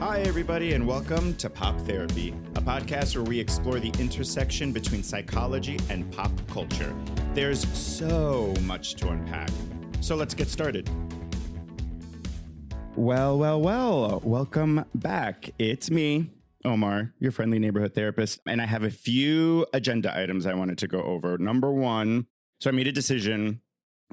Hi, everybody, and welcome to Pop Therapy, a podcast where we explore the intersection between psychology and pop culture. There's so much to unpack, so let's get started. Well, welcome back. It's me, Omar, your friendly neighborhood therapist, and I have a few agenda items I wanted to go over. Number one, so I made a decision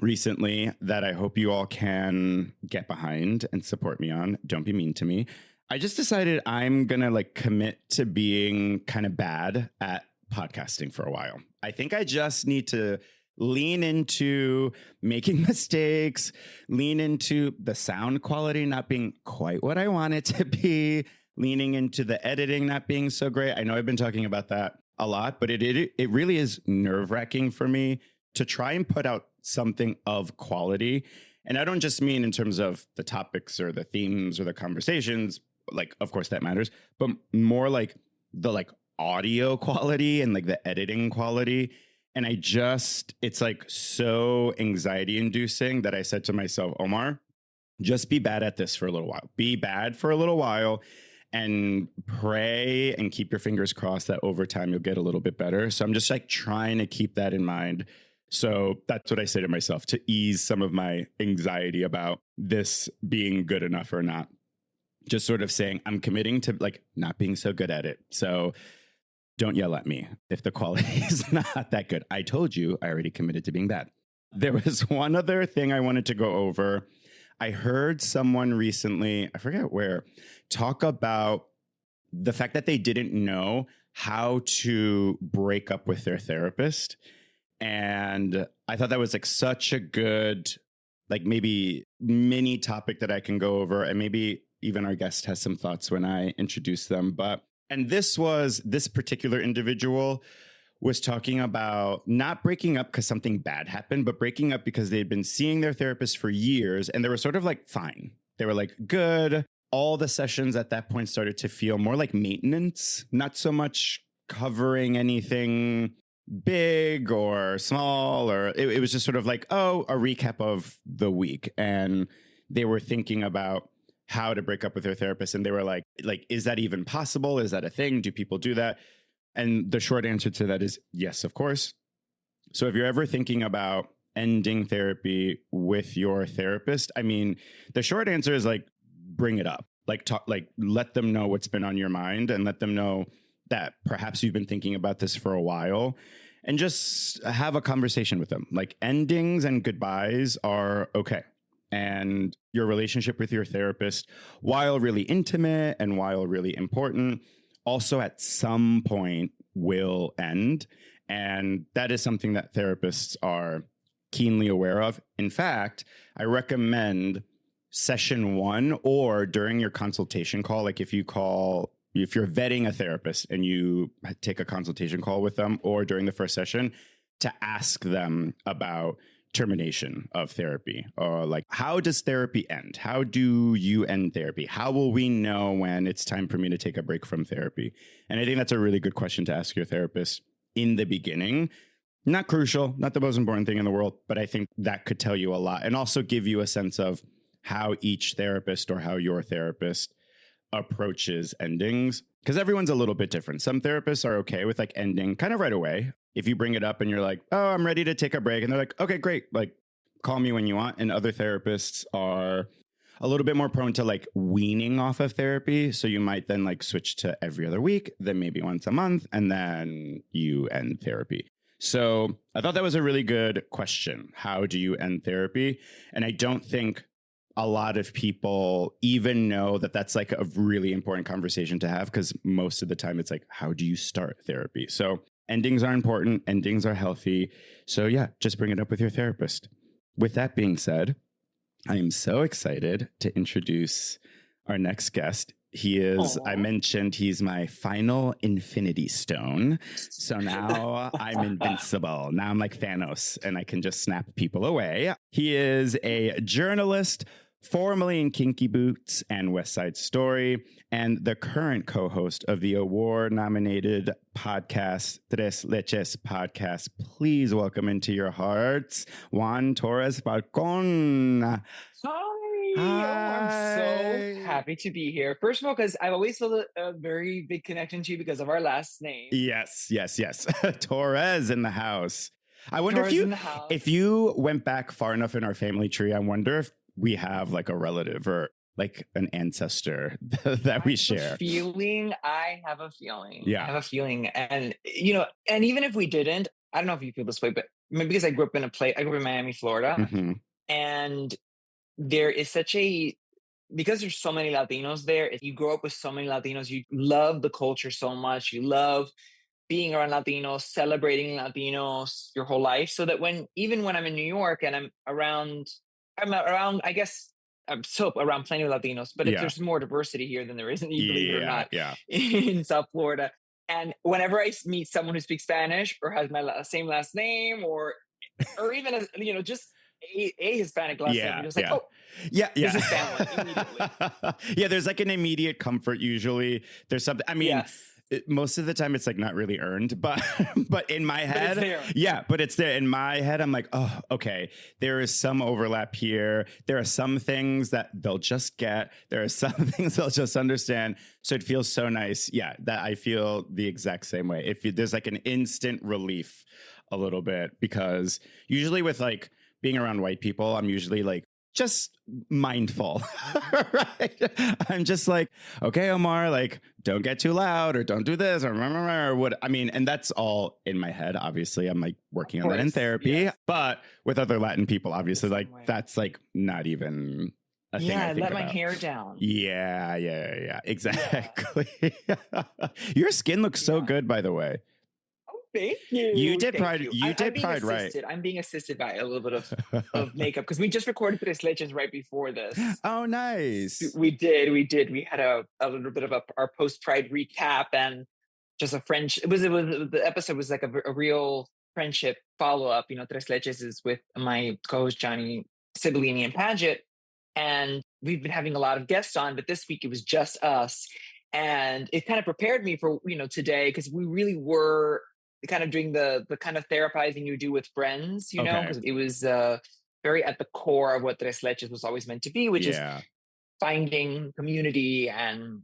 recently that I hope you all can get behind and support me on. Don't be mean to me. I just decided I'm going to commit to being kind of bad at podcasting for a while. I think I just need to lean into making mistakes, lean into the sound quality not being quite what I want it to be, leaning into the editing not being so great. I know I've been talking about that a lot, but it really is nerve-wracking for me to try and put out something of quality. And I don't just mean in terms of the topics or the themes or the conversations, of course that matters, but more like the audio quality and the editing quality. And it's so anxiety inducing that I said to myself, Omar, just be bad at this for a little while. Be bad for a little while and pray and keep your fingers crossed that over time you'll get a little bit better. So I'm just trying to keep that in mind. So that's what I say to myself to ease some of my anxiety about this being good enough or not. Just sort of saying I'm committing to not being so good at it. So don't yell at me if the quality is not that good. I told you I already committed to being bad. There was one other thing I wanted to go over. I heard someone recently, I forget where, talk about the fact that they didn't know how to break up with their therapist. And I thought that was such a good, maybe mini topic that I can go over. And maybe even our guest has some thoughts when I introduce them. And this particular individual was talking about not breaking up because something bad happened, but breaking up because they'd been seeing their therapist for years and they were sort of fine. They were good. All the sessions at that point started to feel more like maintenance, not so much covering anything big or small, or it was just sort of a recap of the week. And they were thinking about how to break up with their therapist. And they were like, is that even possible? Is that a thing? Do people do that? And the short answer to that is yes, of course. So if you're ever thinking about ending therapy with your therapist, the short answer is bring it up, let them know what's been on your mind and let them know that perhaps you've been thinking about this for a while and just have a conversation with them. Endings and goodbyes are okay. And your relationship with your therapist, while really intimate and while really important, also at some point will end. And that is something that therapists are keenly aware of. In fact, I recommend session one or during your consultation call, if you're vetting a therapist and you take a consultation call with them or during the first session, to ask them about termination of therapy, or how does therapy end? How do you end therapy? How will we know when it's time for me to take a break from therapy? And I think that's a really good question to ask your therapist in the beginning. Not crucial, not the most important thing in the world, but I think that could tell you a lot and also give you a sense of how each therapist or how your therapist approaches endings, because everyone's a little bit different. Some therapists are okay with ending kind of right away. If you bring it up and you're like, oh, I'm ready to take a break. And they're like, okay, great. Call me when you want. And other therapists are a little bit more prone to weaning off of therapy. So you might then switch to every other week, then maybe once a month, and then you end therapy. So I thought that was a really good question. How do you end therapy? And I don't think a lot of people even know that that's a really important conversation to have, because most of the time it's how do you start therapy? So endings are important. Endings are healthy. So yeah, just bring it up with your therapist. With that being said, I am so excited to introduce our next guest. He is, I mentioned, he's my final Infinity Stone. So now I'm invincible. Now I'm like Thanos and I can just snap people away. He is a journalist, formerly in Kinky Boots and West Side Story, and the current co-host of the award-nominated podcast, Tres Leches podcast. Please welcome into your hearts, Juan Torres-Falcon. Hi. Oh, I'm so happy to be here. First of all, because I've always felt a very big connection to you because of our last name. Yes. Torres in the house. I wonder Torres in the house. if you went back far enough in our family tree, I wonder if we have like a relative or like an ancestor that we share. I have a feeling. Yeah. I have a feeling. And, and even if we didn't, I don't know if you feel this way, but maybe because I grew up in Miami, Florida. Mm-hmm. And there is because there's so many Latinos there, if you grow up with so many Latinos, you love the culture so much. You love being around Latinos, celebrating Latinos your whole life. So that even when I'm in New York and I'm around, I guess, I'm so around plenty of Latinos, but if there's more diversity here than there isn't, you believe it or not, in South Florida. And whenever I meet someone who speaks Spanish or has my same last name, or even just a Hispanic last name, you're just like, this is family immediately. Yeah, there's like an immediate comfort. Usually, there's something. I mean. Yes. Most of the time it's like not really earned, but in my head, but it's there. In my head, I'm like, oh, okay, there is some overlap here. There are some things that they'll just get. There are some things they'll just understand. So it feels so nice. Yeah, that I feel the exact same way. If there's like an instant relief a little bit, because usually with like being around white people, I'm usually like, just mindful, right? I'm just like, okay, Omar, like, don't get too loud or don't do this or what. I mean, and that's all in my head. Obviously, I'm like working on that in therapy, but with other Latin people, obviously, like that's like not even a thing. I think let about. My hair down. Yeah, exactly. Your skin looks so good, by the way. Thank you. You did Pride. You did Pride, right? I'm being assisted by a little bit of makeup because we just recorded Tres Leches right before this. Oh, nice. We did. We had a little bit of our post Pride recap and just a friendship. The episode was like a real friendship follow up. Tres Leches is with my co-host Johnny Sibolini and Paget, and we've been having a lot of guests on, but this week it was just us, and it kind of prepared me for today because we really were kind of doing the kind of therapizing you do with friends, because it was very at the core of what Tres Leches was always meant to be, which is finding community and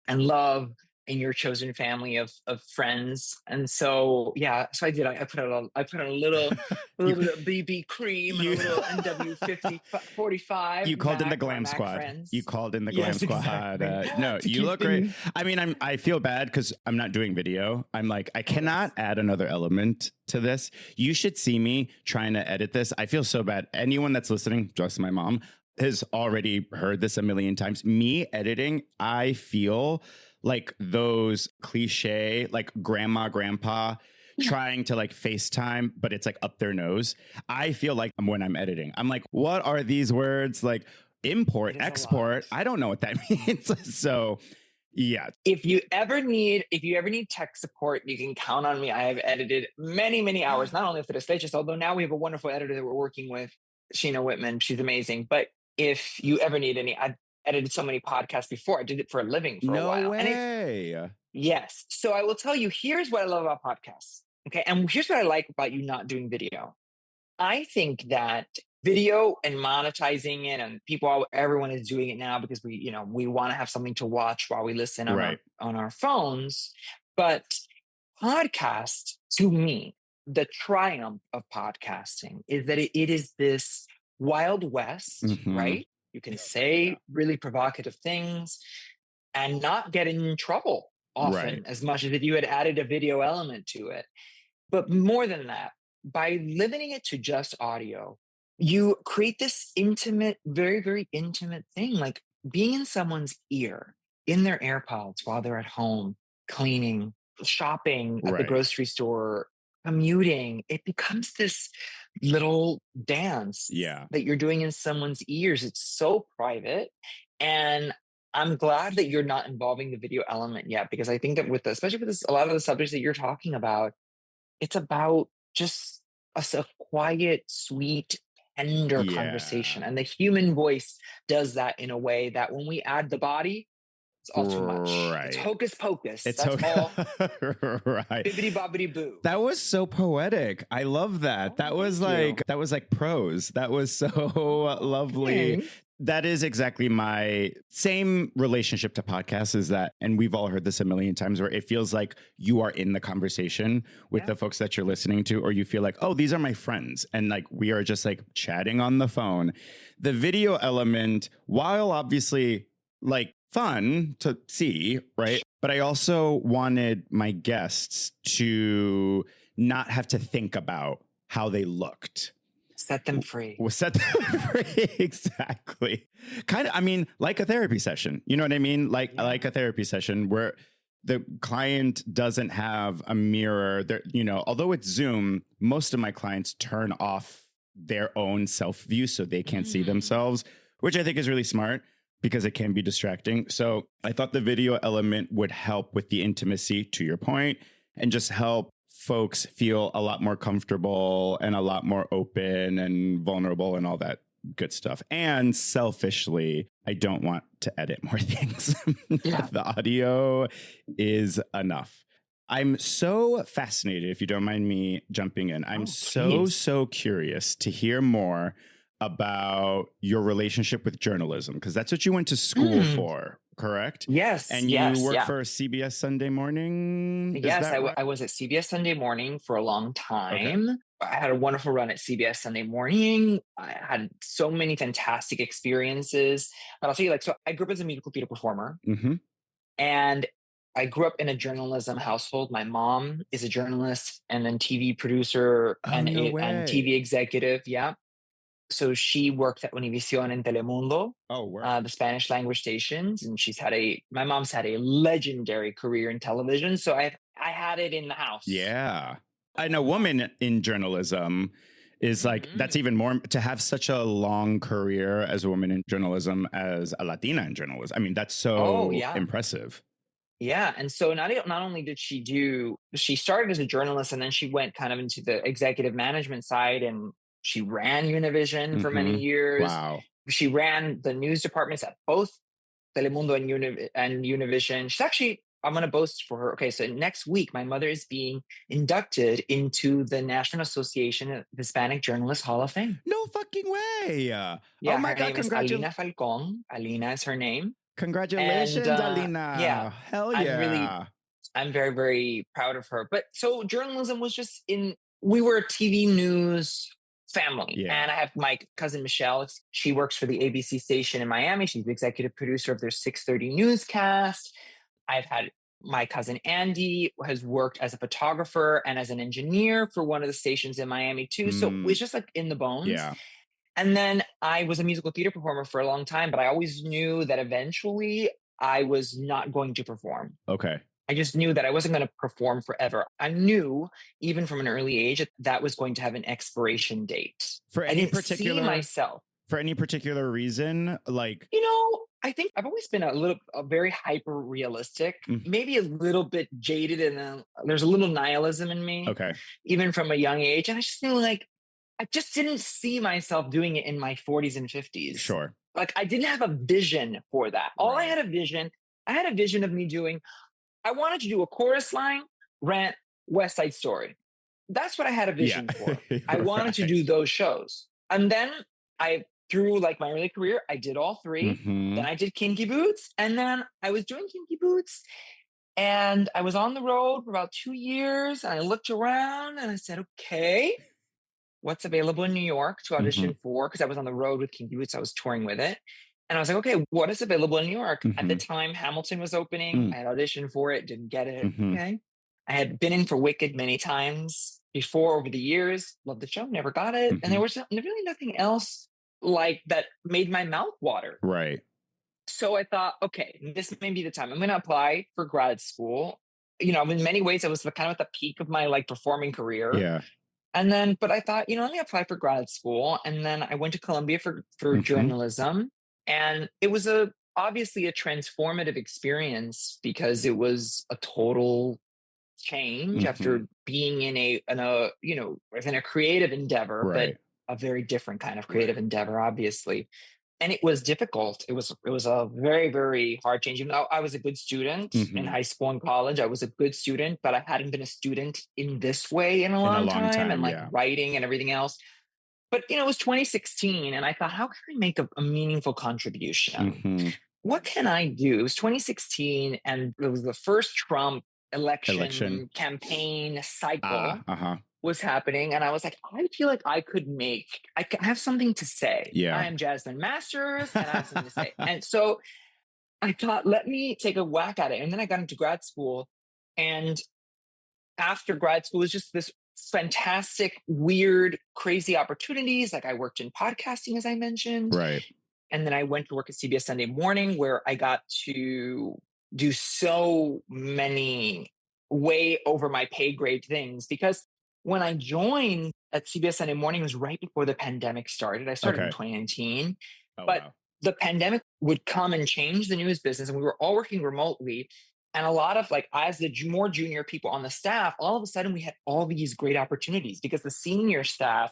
love in your chosen family of friends. And so so I did. I put on a little bit of BB cream and a little NW 45. You called in the glam squad. Friends. You called in the glam squad. No, you look great. I mean, I feel bad because I'm not doing video. I'm like, I cannot add another element to this. You should see me trying to edit this. I feel so bad. Anyone that's listening, just my mom, has already heard this a million times. Me editing, I feel like those cliche, like grandpa trying to like FaceTime, but it's like up their nose. I feel like when I'm editing, I'm like, what are these words? Like import, export. I don't know what that means. So yeah. If you ever need tech support, you can count on me. I have edited many, many hours, not only for Tres Leches, although now we have a wonderful editor that we're working with, Sheena Whitman. She's amazing. But if you ever need any, I've edited so many podcasts before. I did it for a living for a while. No way. Yes. So I will tell you, here's what I love about podcasts. Okay. And here's what I like about you not doing video. I think that video and monetizing it, and everyone is doing it now because we want to have something to watch while we listen on our phones. But podcast, to me, the triumph of podcasting is that it is this Wild West, right? You can say really provocative things and not get in trouble often as much as if you had added a video element to it. But more than that, by limiting it to just audio, you create this intimate, very, very intimate thing, like being in someone's ear, in their AirPods while they're at home, cleaning, shopping at the grocery store, commuting. It becomes this little dance that you're doing in someone's ears. It's so private. And I'm glad that you're not involving the video element yet, because I think that especially with a lot of the subjects that you're talking about, it's about just a quiet, sweet, tender conversation. And the human voice does that in a way that when we add the body, it's all too much. It's hocus pocus. That's all. Right. Bibbidi bobbidi boo. That was so poetic. I love that. That was like prose. That was so lovely. That is exactly my same relationship to podcasts is that, and we've all heard this a million times, where it feels like you are in the conversation with the folks that you're listening to, or you feel like, oh, these are my friends. And like, we are just like chatting on the phone. The video element, while obviously like fun to see, right? But I also wanted my guests to not have to think about how they looked. Set them free. Set them free. Exactly. Kind of, I mean, like a therapy session. You know what I mean? Like a therapy session where the client doesn't have a mirror. You know, although it's Zoom, most of my clients turn off their own self-view so they can't see themselves, which I think is really smart because it can be distracting. So I thought the video element would help with the intimacy, to your point, and just help folks feel a lot more comfortable and a lot more open and vulnerable and all that good stuff. And selfishly, I don't want to edit more things. The audio is enough. I'm so fascinated, if you don't mind me jumping in. I'm so curious to hear more about your relationship with journalism, because that's what you went to school for, correct? Yes. And you work for CBS Sunday Morning? Yes, I was at CBS Sunday Morning for a long time. Okay. I had a wonderful run at CBS Sunday Morning. I had so many fantastic experiences. But I'll tell you, like, so I grew up as a musical theater performer. And I grew up in a journalism household. My mom is a journalist and then TV producer and TV executive. Yeah. So she worked at Univision and Telemundo, the Spanish language stations, and my mom's had a legendary career in television. So I had it in the house. Yeah. And a woman in journalism is like, that's even more, to have such a long career as a woman in journalism as a Latina in journalism. I mean, that's so impressive. Yeah. And so not only did she started as a journalist and then she went kind of into the executive management side, and she ran Univision for many years. Wow. She ran the news departments at both Telemundo and Univision. She's actually, I'm going to boast for her. Okay, so next week, my mother is being inducted into the National Association of Hispanic Journalists Hall of Fame. No fucking way. Yeah, oh my God, congratulations. Alina Falcon. Alina is her name. Congratulations, Alina. Yeah. Hell yeah. I'm very, very proud of her. But so journalism was just we were a TV news family. Yeah. And I have my cousin Michelle. She works for the ABC station in Miami. She's the executive producer of their 6:30 newscast. I've had my cousin Andy has worked as a photographer and as an engineer for one of the stations in Miami too. So it's just like in the bones. Yeah. And then I was a musical theater performer for a long time, but I always knew that eventually I was not going to perform. Okay. I just knew that I wasn't going to perform forever. I knew, even from an early age, that was going to have an expiration date. For any particular see myself. For any particular reason, like, I think I've always been a very hyper realistic, maybe a little bit jaded, and there's a little nihilism in me. Okay, even from a young age, and I just knew I just didn't see myself doing it in my 40s and 50s. Sure, like I didn't have a vision for that. I had a vision of me doing. I wanted to do a chorus line, Rent, West Side Story. That's what I had a vision for. I wanted to do those shows. And then through like my early career, I did all three. Then I did Kinky Boots. And then I was doing Kinky Boots. And I was on the road for about 2 years. And I looked around and I said, okay, what's available in New York to audition for? Because I was on the road with Kinky Boots. I was touring with it. And I was like, okay, what is available in New York? At the time, Hamilton was opening. I had auditioned for it, didn't get it. Okay. I had been in for Wicked many times before over the years. Loved the show, never got it. And there was really nothing else like that made my mouth water. Right. So I thought, okay, this may be the time. I'm going to apply for grad school. In many ways, I was kind of at the peak of my performing career. Yeah. And then, but I thought, let me apply for grad school. And then I went to Columbia for journalism. And it was obviously a transformative experience because it was a total change after being in a creative endeavor, but a very different kind of creative endeavor, obviously. And it was difficult. It was a very, very hard change. Even though I was a good student in high school and college, I was a good student, but I hadn't been a student in this way in a long time and writing and everything else. But, it was 2016, and I thought, how can I make a meaningful contribution? Hmm. What can I do? It was 2016, and it was the first Trump Election. election campaign cycle Uh-huh. was happening. And I was like, I feel like I have something to say. I Yeah. am Jasmine Masters and I have something to say. And so I thought, let me take a whack at it. And then I got into grad school. And after grad school, it was just this fantastic, weird, crazy opportunities. Like I worked in podcasting, as I mentioned. Right. And then I went to work at CBS Sunday Morning, where I got to do so many way over my pay grade things. Because when I joined at CBS Sunday Morning, it was right before the pandemic started. I started in Okay. 2019, Oh, but wow. the pandemic would come and change the news business, and we were all working remotely. And a lot of like, as the more junior people on the staff, all of a sudden we had all these great opportunities because the senior staff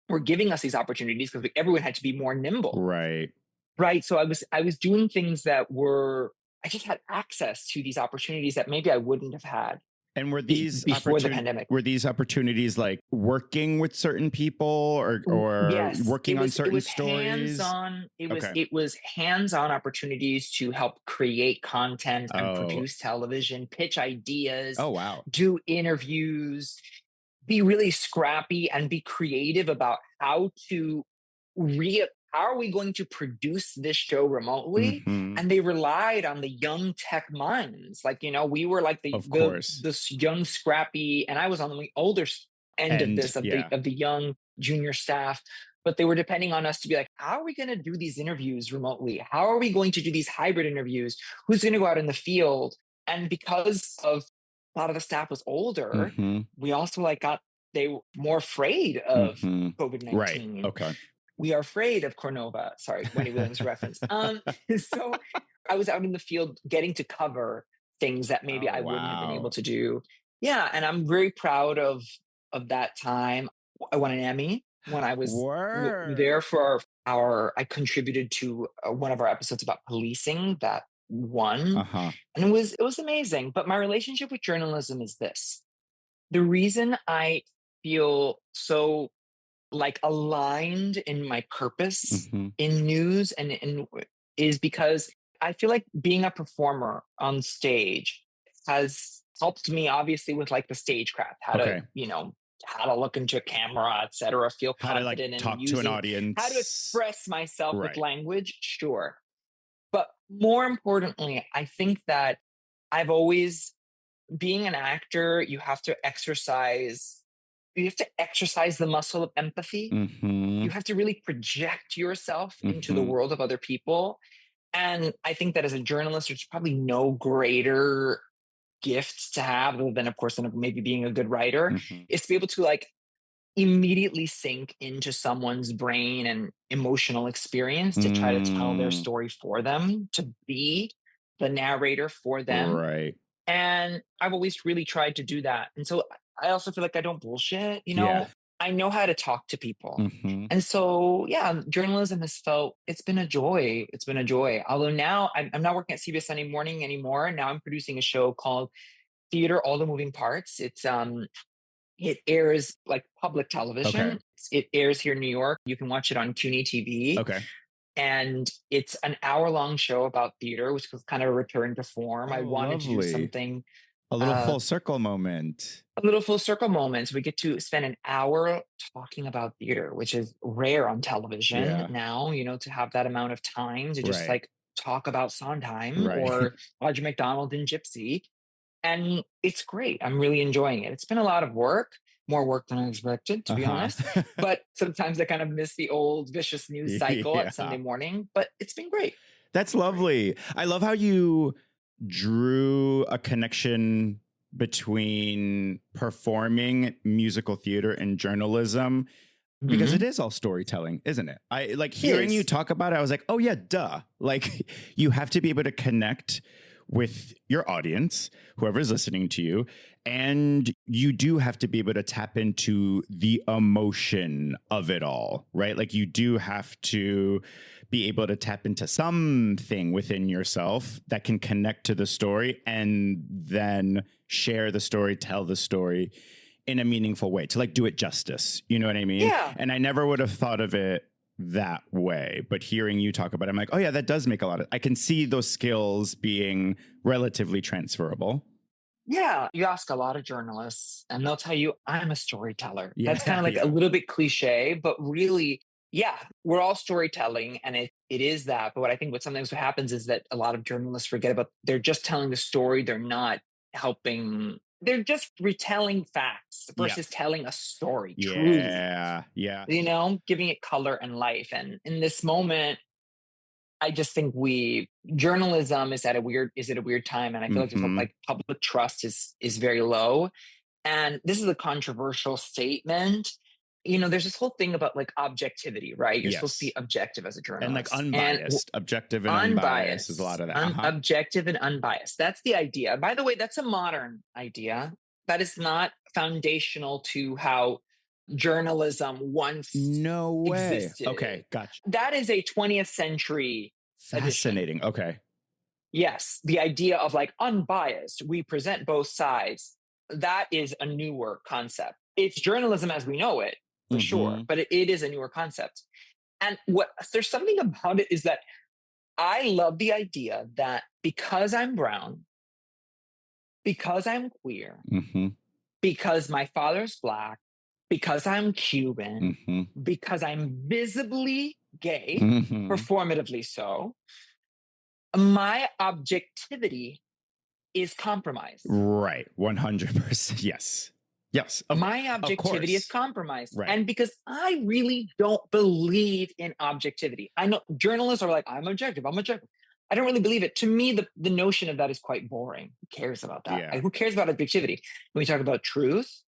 were giving us these opportunities because everyone had to be more nimble. Right. Right. So I was doing things that were, I just had access to these opportunities that maybe I wouldn't have had And were these before the pandemic. opportunities like working with certain people or Yes, working on it certain was stories? hands-on. Okay. It was hands-on opportunities to help create content and Oh. produce television, pitch ideas, Oh, wow. do interviews, be really scrappy and be creative about how are we going to produce this show remotely? Hmm. And they relied on the young tech minds. Like, we were like Of course. this young scrappy, and I was on the older end of And this of yeah. the young junior staff. But they were depending on us to be like, how are we going to do these interviews remotely? How are we going to do these hybrid interviews? Who's going to go out in the field? And because of a lot of the staff was older, Hmm. we also they were more afraid of Hmm. Right. COVID-19. Okay. We are afraid of Cornova. Sorry, Wendy Williams reference. So I was out in the field getting to cover things that maybe Oh, I wouldn't have been able wow. to do. Yeah, and I'm very proud of that time. I won an Emmy when I was there Word. for our. I contributed to one of our episodes about policing that won, Uh-huh. and it was amazing. But my relationship with journalism is this: the reason I feel so like aligned in my purpose Hmm. in news is because I feel like being a performer on stage has helped me obviously with like the stagecraft, Okay. how to look into a camera, etc., feel How to like confident in talk to an using how to audience. express myself with Right. language, sure. But more importantly, I think that I've always being an actor, you have to exercise the muscle of empathy. Hmm. You have to really project yourself into the Hmm. world of other people. And I think that as a journalist, there's probably no greater gift to have other than, of course, than maybe being a good writer, Hmm. is to be able to like immediately sink into someone's brain and emotional experience to try to tell their Mm. story for them, to be the narrator for them. Right. And I've always really tried to do that. And so I also feel like I don't bullshit, Yeah. I know how to talk to people. Hmm. And so, yeah, journalism it's been a joy. It's been a joy. Although now I'm not working at CBS Sunday Morning anymore. Now I'm producing a show called Theater, All the Moving Parts. It airs like public Okay. television. It airs here in New York. You can watch it on CUNY TV. Okay. And it's an hour-long show about theater, which was kind of a return to form. I Oh, wanted to do lovely. something, A little uh, full circle moment. a little full circle moment. We get to spend an hour talking about theater, which is rare on television Yeah. now, to have that amount of time to just Right. like talk about Sondheim Right. or Audrey McDonald in Gypsy. And it's great. I'm really enjoying it. It's been a lot of work, more work than I expected, to be honest. Uh-huh. But sometimes I kind of miss the old vicious news cycle at Sunday Yeah. morning, but it's been great. That's lovely. I love how you drew a connection between performing musical theater and journalism because Mhm. it is all storytelling, isn't it? I like It hearing you is. talk about it. I was like, oh yeah, duh. Like you have to be able to connect with your audience, whoever's listening to you, and you do have to be able to tap into the emotion of it all, right? Like you do have to be able to tap into something within yourself that can connect to the story and then share the story, tell the story in a meaningful way, to like do it justice. You know what I mean? Yeah. And I never would have thought of it that way. But hearing you talk about it, I'm like, oh yeah, that does make a lot of, I can see those skills being relatively transferable. Yeah. You ask a lot of journalists and they'll tell you, I'm a storyteller. Yeah, That's kind of like yeah. a little bit cliche, but really, yeah, we're all storytelling and it is that. But what I think what sometimes what happens is that a lot of journalists forget about, they're just telling the story. They're not helping. They're just retelling facts versus telling a story, truly, Yeah. Yeah. you know, giving it color and life. And in this moment, I just think journalism is at a weird time. And I feel like there's like public trust is very low. And this is a controversial statement. You know, there's this whole thing about like objectivity, right? You're supposed to be objective as a journalist. And like unbiased, objective and unbiased is a lot of that. Objective and unbiased. That's the idea. By the way, that's a modern idea. That is not foundational to how journalism once existed. Okay, gotcha. That is a 20th century Fascinating. edition. Okay. Yes, the idea of like unbiased, we present both sides. That is a newer concept. It's journalism as we know it, for sure, but it is a newer concept. And there's something about it is that I love the idea that because I'm brown, because I'm queer, because my father's Black, because I'm Cuban, because I'm visibly gay, performatively so, my objectivity is compromised. Right. 100%. Yes. Yes. My objectivity is compromised. Right. And because I really don't believe in objectivity. I know journalists are like, I'm objective. I don't really believe it. To me, the notion of that is quite boring. Who cares about that? Yeah. Who cares about objectivity? When we talk about truth,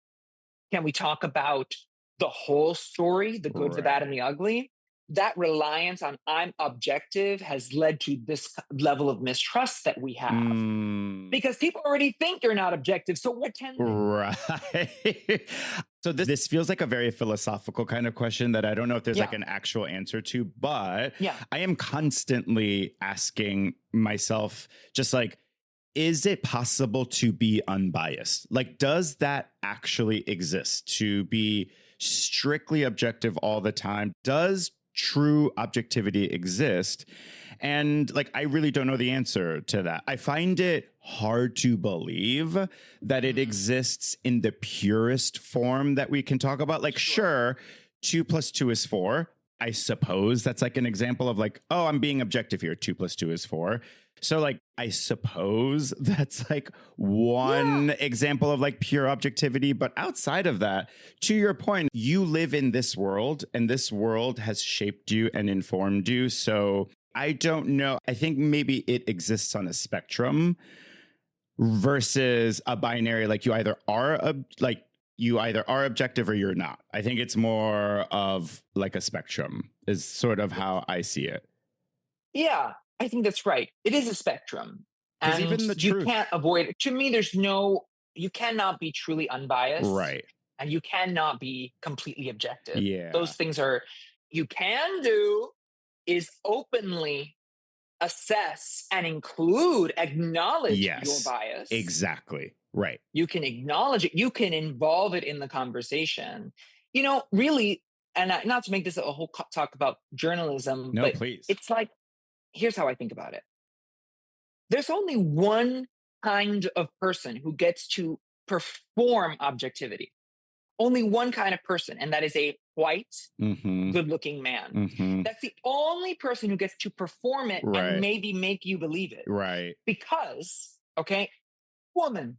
can we talk about the whole story, the good, the bad, and the ugly? That reliance on I'm objective has led to this level of mistrust that we have. Because people already think you're not objective. So what can they? Right. So this feels like a very philosophical kind of question that I don't know if there's like an actual answer to, but I am constantly asking myself just like, is it possible to be unbiased? Like, does that actually exist, to be strictly objective all the time? Does true objectivity exist? And like, I really don't know the answer to that. I find it hard to believe that it exists in the purest form that we can talk about. Like, sure, 2 + 2 is 4. I suppose that's like an example of like, oh, I'm being objective here. 2 + 2 is 4. So like, I suppose that's like one example of like pure objectivity. But outside of that, to your point, you live in this world and this world has shaped you and informed you. So I don't know. I think maybe it exists on a spectrum versus a binary. Like you either are objective or you're not. I think it's more of like a spectrum is sort of how I see it. Yeah. I think that's right. It is a spectrum. And even the you truth, can't avoid it. To me, you cannot be truly unbiased. Right. And you cannot be completely objective. Yeah. Those things you can do is openly assess and acknowledge your bias. Exactly. Right. You can acknowledge it. You can involve it in the conversation. You know, really, and not to make this a whole talk about journalism, no, but please. It's like, here's how I think about it. There's only one kind of person who gets to perform objectivity. Only one kind of person, and that is a white, good-looking man. That's the only person who gets to perform it and maybe make you believe it. Right. Because, woman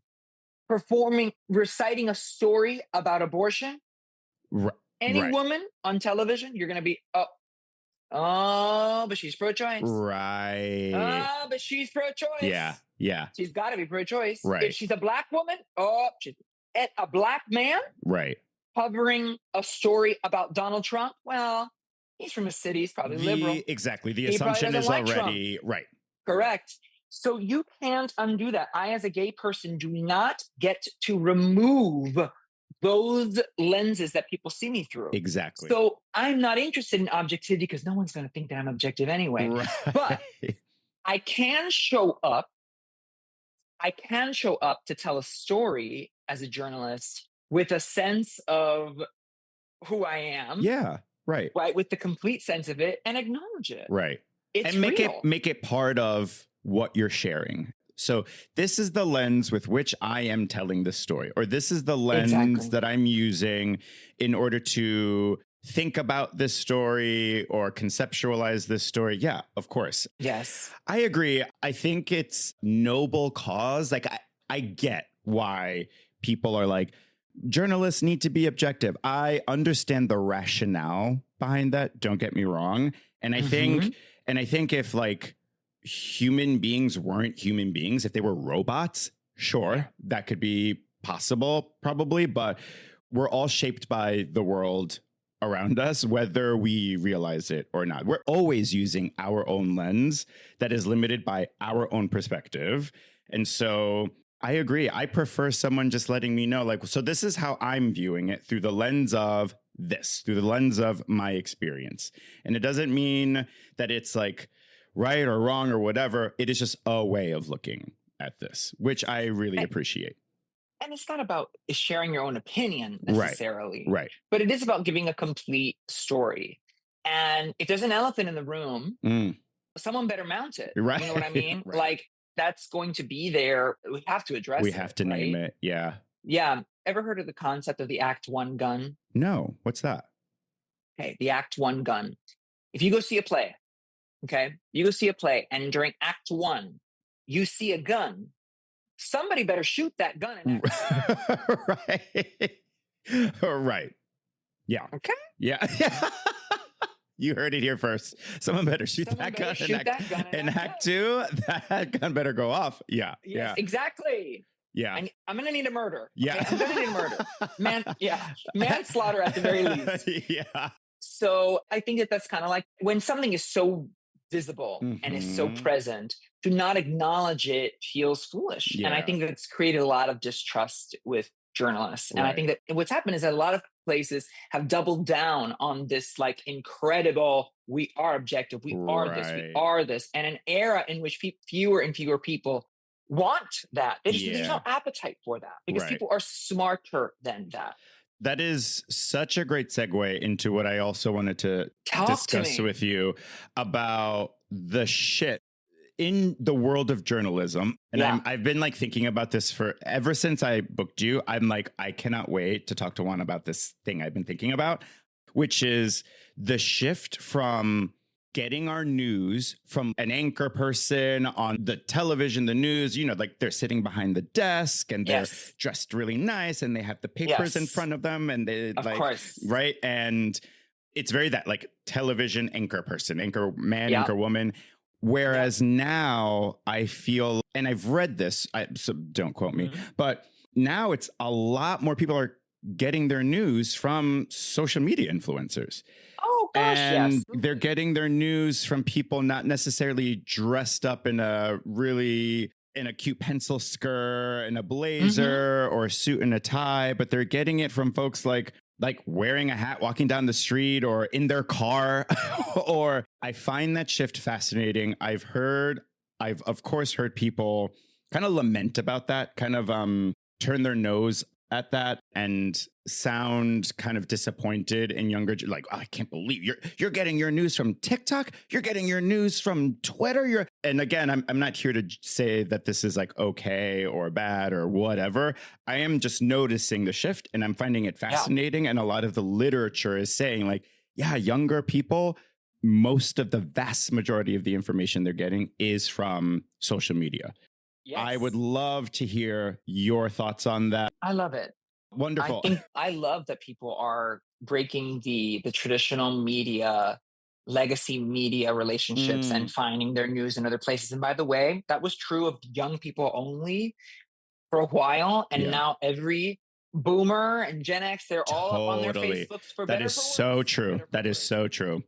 reciting a story about abortion, any woman on television, you're going to be, but she's pro-choice. Right. But she's pro-choice. Yeah. She's got to be pro-choice. Right. If she's a Black woman, a Black man, right, covering a story about Donald Trump. Well, he's from a city. He's probably liberal. Exactly. The assumption is already right. Correct. So you can't undo that. I, as a gay person, do not get to remove those lenses that people see me through. Exactly. So I'm not interested in objectivity because no one's going to think that I'm objective anyway. Right. But I can show up. To tell a story as a journalist with a sense of who I am, Yeah. Right. right? With the complete sense of it, and acknowledge it. Right. It's And real. make it part of what you're sharing. So this is the lens with which I am telling this story, or this is the lens that I'm using in order to think about this story or conceptualize this story. Yeah, of course. Yes. I agree. I think it's noble cause. Like I get why people are like, journalists need to be objective. I understand the rationale behind that. Don't get me wrong. And I think if like human beings weren't human beings, if they were robots, sure, that could be possible, probably. But we're all shaped by the world around us, whether we realize it or not. We're always using our own lens that is limited by our own perspective. And so I agree. I prefer someone just letting me know, like, so this is how I'm viewing it through the lens of this, through the lens of my experience. And it doesn't mean that it's like right or wrong or whatever. It is just a way of looking at this, which I really appreciate. And it's not about sharing your own opinion necessarily, right? But it is about giving a complete story. And if there's an elephant in the room, someone better mount it. Right. You know what I mean? Right. Like, that's going to be there. We have to address it. We have to name it. Yeah. Yeah. Ever heard of the concept of the Act One gun? No. What's that? Okay. The Act One gun. If you go see a play, you go see a play, and during Act One, you see a gun, somebody better shoot that gun in Right. Right. Yeah. Okay. Yeah. You heard it here first. Someone better shoot that gun in Act Two. That gun better go off. Yeah. Yes, exactly. Yeah. I'm going to need a murder. Yeah. I'm going to need a murder. Manslaughter at the very least. Yeah. So I think that's kind of like when something is so visible and is so present, to not acknowledge it feels foolish. Yeah. And I think that's created a lot of distrust with journalists. And I think that what's happened is that a lot of places have doubled down on this like incredible, we are objective, we are this, we are this. And an era in which fewer and fewer people want that. There's no appetite for that because people are smarter than that. That is such a great segue into what I also wanted to discuss with you about the shit in the world of journalism. And I've been like thinking about this ever since I booked you. I'm like, I cannot wait to talk to Juan about this thing I've been thinking about, which is the shift from getting our news from an anchor person on the television, the news, you know, like they're sitting behind the desk and they're dressed really nice and they have the papers in front of them and they right. And it's very that like television anchor person, anchor man, anchor woman. Whereas now I feel, and I've read this, so don't quote me, but now it's a lot more people are getting their news from social media influencers. Oh, gosh, and they're getting their news from people not necessarily dressed up in a cute pencil skirt and a blazer or a suit and a tie, but they're getting it from folks like wearing a hat, walking down the street or in their car. Or I find that shift fascinating. I've of course heard people kind of lament about that, kind of turn their nose at that and sound kind of disappointed in younger, like, oh, I can't believe you're getting your news from TikTok, you're getting your news from Twitter. And again, I'm not here to say that this is like okay or bad or whatever. I am just noticing the shift and I'm finding it fascinating. And a lot of the literature is saying like, yeah, younger people, most of the vast majority of the information they're getting is from social media. Yes. I would love to hear your thoughts on that. I love it. Wonderful. I love that people are breaking the traditional media, legacy media relationships and finding their news in other places. And by the way, that was true of young people only for a while. And now every boomer and Gen X, they're all up on their Facebooks for better. That is so true. That is so true.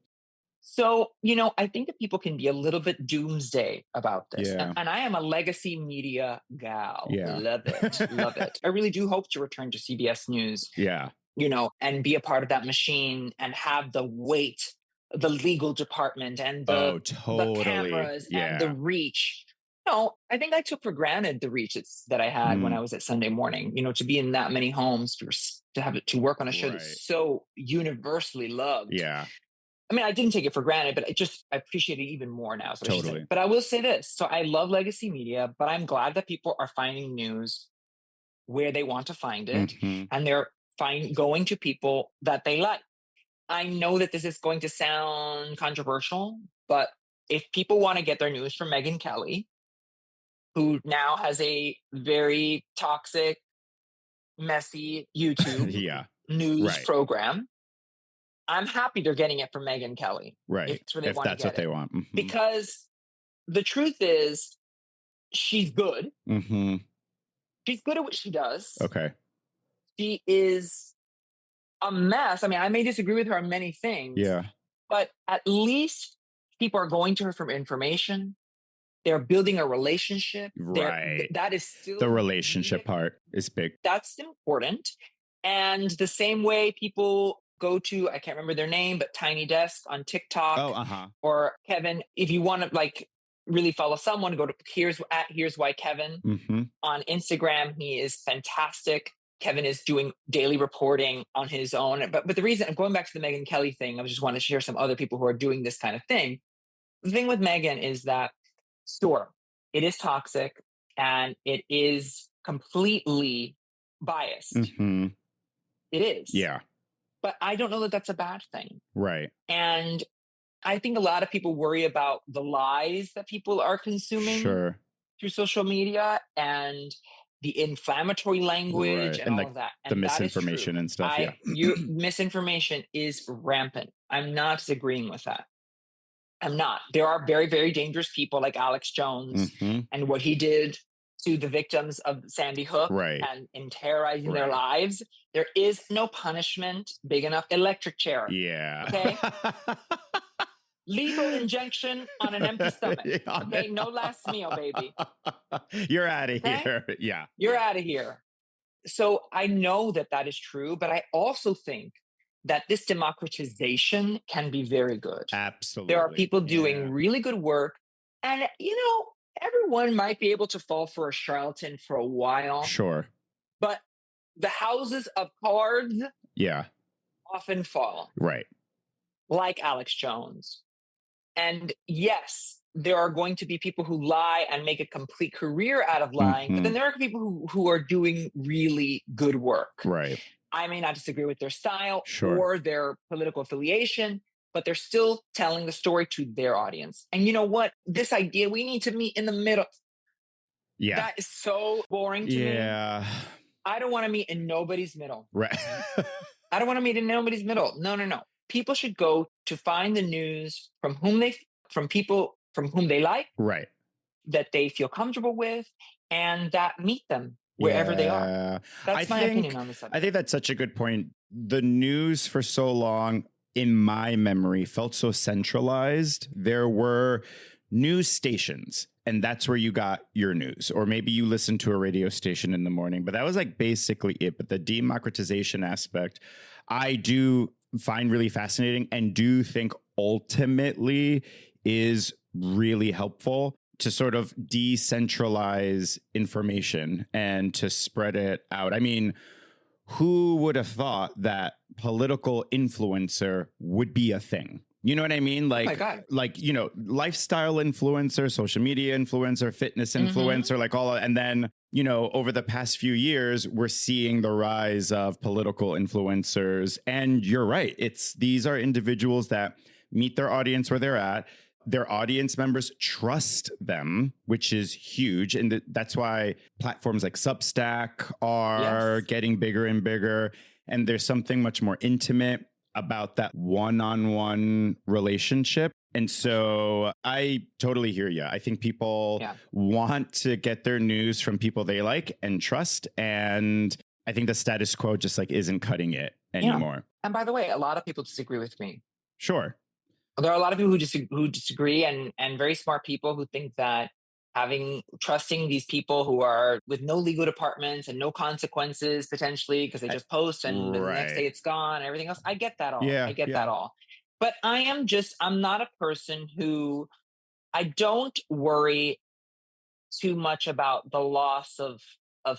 So, you know, I think that people can be a little bit doomsday about this. Yeah. And I am a legacy media gal. Yeah. Love it. Love it. I really do hope to return to CBS News. Yeah. You know, and be a part of that machine and have the weight, the legal department and the cameras and the reach. No, I think I took for granted the reaches that I had when I was at Sunday Morning. To be in that many homes, to have it to work on a show Right. that's so universally loved. Yeah. I mean, I didn't take it for granted, but I appreciate it even more now. So I should say. Totally. But I will say this: so I love legacy media, but I'm glad that people are finding news where they want to find it, Mhm. and they're going to people that they like. I know that this is going to sound controversial, but if people want to get their news from Megyn Kelly, who now has a very toxic, messy YouTube Yeah. news Right. program, I'm happy they're getting it from Megyn Kelly. Right. If that's where they If want to that's get what they it. want. Mhm. Because the truth is, she's good. Mhm. She's good at what she does. Okay. She is a mess. I mean, I may disagree with her on many things, Yeah. but at least people are going to her for information. They're building a relationship. Right. That is still The relationship part is big. that's important. And the same way people go to, I can't remember their name, but Tiny Desk on TikTok Oh, or Kevin. If you want to really follow someone, go to Here's Why Kevin Mhm. on Instagram. He is fantastic. Kevin is doing daily reporting on his own. But the reason I'm going back to the Megyn Kelly thing, I just want to share some other people who are doing this kind of thing. The thing with Megyn is that, sure, it is toxic and it is completely biased. Mhm. It is. Yeah. But I don't know that that's a bad thing. Right. And I think a lot of people worry about the lies that people are consuming Sure. through social media and the inflammatory language Right. and And all like of that. the And that is true. misinformation and stuff. Yeah. Your misinformation is rampant. I'm not disagreeing with that. I'm not. There are very, very dangerous people like Alex Jones Mhm. and what he did to the victims of Sandy Hook Right. and in terrorizing their Right. lives. There is no punishment big enough. Electric chair. Yeah. Okay. Lethal injection on an empty stomach. Yeah, Okay. No last meal, baby. You're out of Okay? here. Yeah. You're out of here. So I know that that is true, but I also think that this democratization can be very good. Absolutely. There are people doing Yeah. really good work. And, everyone might be able to fall for a charlatan for a while, Sure. but the houses of cards Yeah. often fall, Right. like Alex Jones. And yes, there are going to be people who lie and make a complete career out of lying, but then Mhm. there are people who are doing really good work. Right. I may not disagree with their style Sure. or their political affiliation, but they're still telling the story to their audience. And you know what? This idea we need to meet in the middle. Yeah. That is so boring to me. Yeah. I don't want to meet in nobody's middle. Right. I don't want to meet in nobody's middle. No. People should go to find the news from people from whom they like, Right. that they feel comfortable with, and that meet them wherever they are. Yeah. That's my opinion on this subject. I think that's such a good point. The news for so long, in my memory, felt so centralized. There were news stations, and that's where you got your news. Or maybe you listened to a radio station in the morning, but that was like basically it. But the democratization aspect, I do find really fascinating and do think ultimately is really helpful to sort of decentralize information and to spread it out. I mean, who would have thought that political influencer would be a thing? You know what I mean? Like, my God. Lifestyle influencer, social media influencer, fitness influencer, like all. And then, over the past few years, we're seeing the rise of political influencers. And you're right. These are individuals that meet their audience where they're at. Their audience members trust them, which is huge. And that's why platforms like Substack are getting bigger and bigger. And there's something much more intimate about that one-on-one relationship. And so I totally hear you. I think people want to get their news from people they like and trust. And I think the status quo just isn't cutting it anymore. Yeah. And by the way, a lot of people disagree with me. Sure. There are a lot of people who disagree and very smart people who think that trusting these people who are with no legal departments and no consequences potentially because they just post and the next day it's gone and everything else. I get that all. Yeah, I get that all. But I'm not a person I don't worry too much about the loss of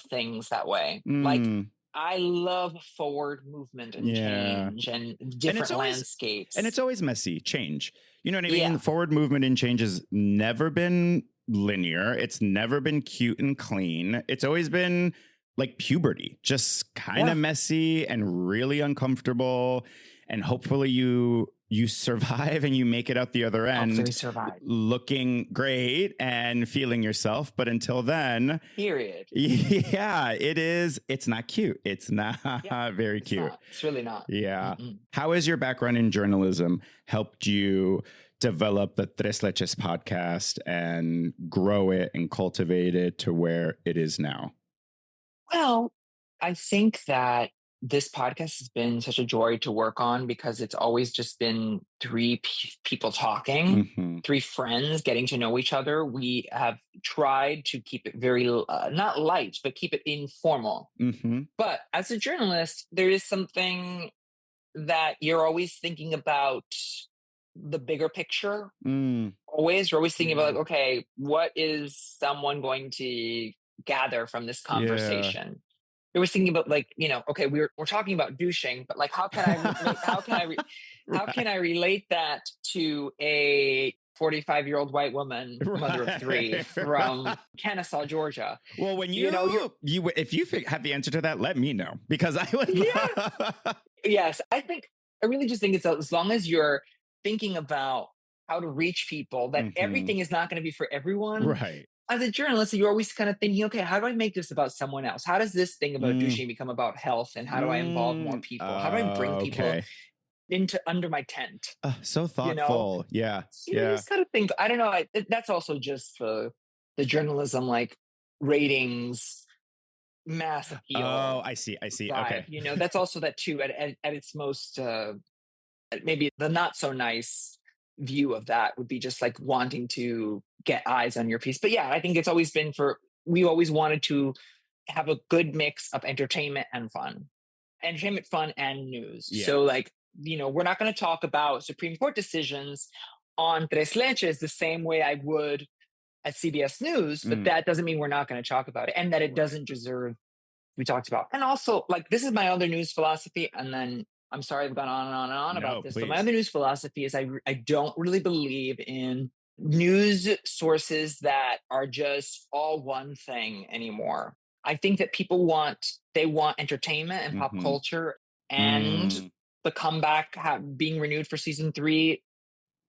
things that way. Like, I love forward movement and change and different landscapes. And it's always messy, change. You know what I mean? Yeah. Forward movement and change has never been linear. It's never been cute and clean. It's always been like puberty, just kind of messy and really uncomfortable. And hopefully you survive and you make it out the other end looking great and feeling yourself. But until then, period. Yeah, it's not cute. It's not very cute. It's really not. Yeah. How has your background in journalism helped you develop the Tres Leches podcast and grow it and cultivate it to where it is now? Well, I think that this podcast has been such a joy to work on because it's always just been three people talking, three friends getting to know each other. We have tried to keep it very, not light, but keep it informal. But as a journalist, there is something that you're always thinking about the bigger picture. You're always thinking about, like, okay, what is someone going to gather from this conversation? I was thinking about, like, okay, we're talking about douching, but like, how can I relate that to a 45-year-old white woman, mother of three from Kennesaw, Georgia? Well, when if you have the answer to that, let me know, because I would. Yes, I really just think it's as long as you're thinking about how to reach people, that everything is not going to be for everyone. Right. As a journalist, you're always kind of thinking, okay, how do I make this about someone else? How does this thing about douching become about health? And how do I involve more people? How do I bring people under my tent? So thoughtful. Yeah. So you just gotta think. I don't know. That's also just the journalism, like, ratings, mass appeal. Oh, I see. Vibe. Okay. That's also that too at its most, maybe the not so nice view of that would be just like wanting to get eyes on your piece. But yeah, I think it's always been we always wanted to have a good mix of entertainment, fun and news. So, like, we're not going to talk about Supreme Court decisions on Tres Leches the same way I would at CBS News, but that doesn't mean we're not going to talk about it, and that it doesn't deserve we talked about. And also, like, this is my other news philosophy, and then I'm sorry I've gone on and on and on about this, but my other news philosophy is I don't really believe in news sources that are just all one thing anymore. I think that people want entertainment and pop culture, and the comeback being renewed for season 3,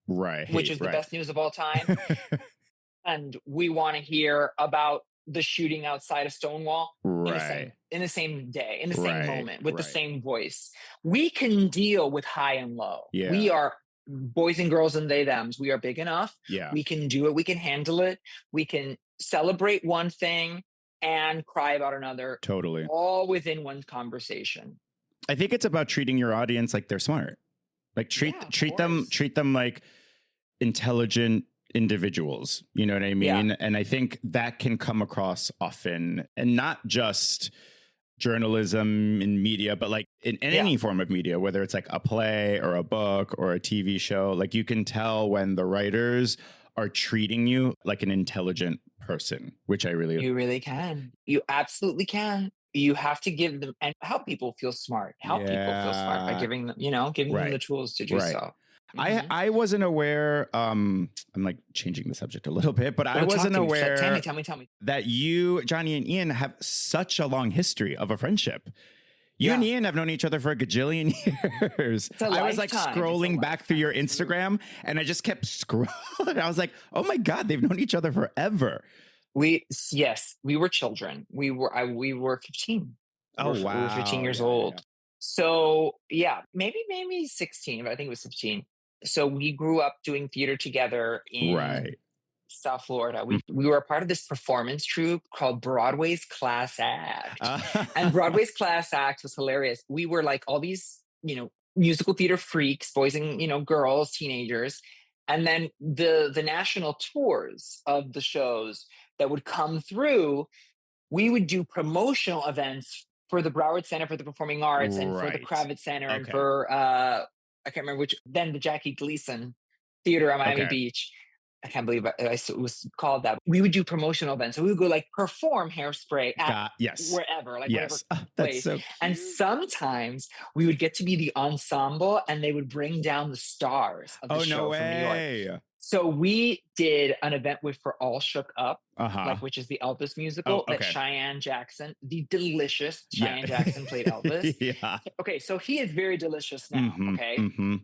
which is the best news of all time. And we want to hear about the shooting outside of Stonewall in the same day, in the same moment, with the same voice. We can deal with high and low. We are boys and girls and they thems. We are big enough. We can do it. We can handle it. We can celebrate one thing and cry about another. Totally. All within one conversation. I think it's about treating your audience like they're smart. Like treat them like intelligent individuals. You know what I mean? Yeah. And I think that can come across often, and not just journalism in media, but like in any form of media, whether it's like a play or a book or a TV show. Like, you can tell when the writers are treating you like an intelligent person, which I really... You really can. You absolutely can. You have to give them and help people feel smart. Help people feel smart by giving them, giving them the tools to do so. I wasn't aware. I'm like changing the subject a little bit, but I wasn't aware. Tell me that you, Johnny, and Ian have such a long history of a friendship. You and Ian have known each other for a gajillion years. I was like scrolling back through your Instagram, and I just kept scrolling. I was like, oh my God, they've known each other forever. We were children. We were 15. Oh, wow. We were 15 years old. Yeah. So maybe 16, but I think it was 15. So we grew up doing theater together in South Florida. We were a part of this performance troupe called Broadway's Class Act. And Broadway's Class Act was hilarious. We were like all these, musical theater freaks, boys and, girls, teenagers. And then the national tours of the shows that would come through, we would do promotional events for the Broward Center for the Performing Arts and for the Kravitz Center and for I can't remember which, then the Jackie Gleason Theater on Miami Beach. I can't believe it was called that. We would do promotional events. So we would go like perform Hairspray at Yes. wherever, like whatever Yes. Oh, that's place. so cute. And sometimes we would get to be the ensemble and they would bring down the stars of the show from New York. Way. So we did an event for All Shook Up, Uh-huh. which is the Elvis musical that Cheyenne Jackson, the delicious Cheyenne Jackson played Elvis. Yeah. Okay, so he is very delicious now, okay?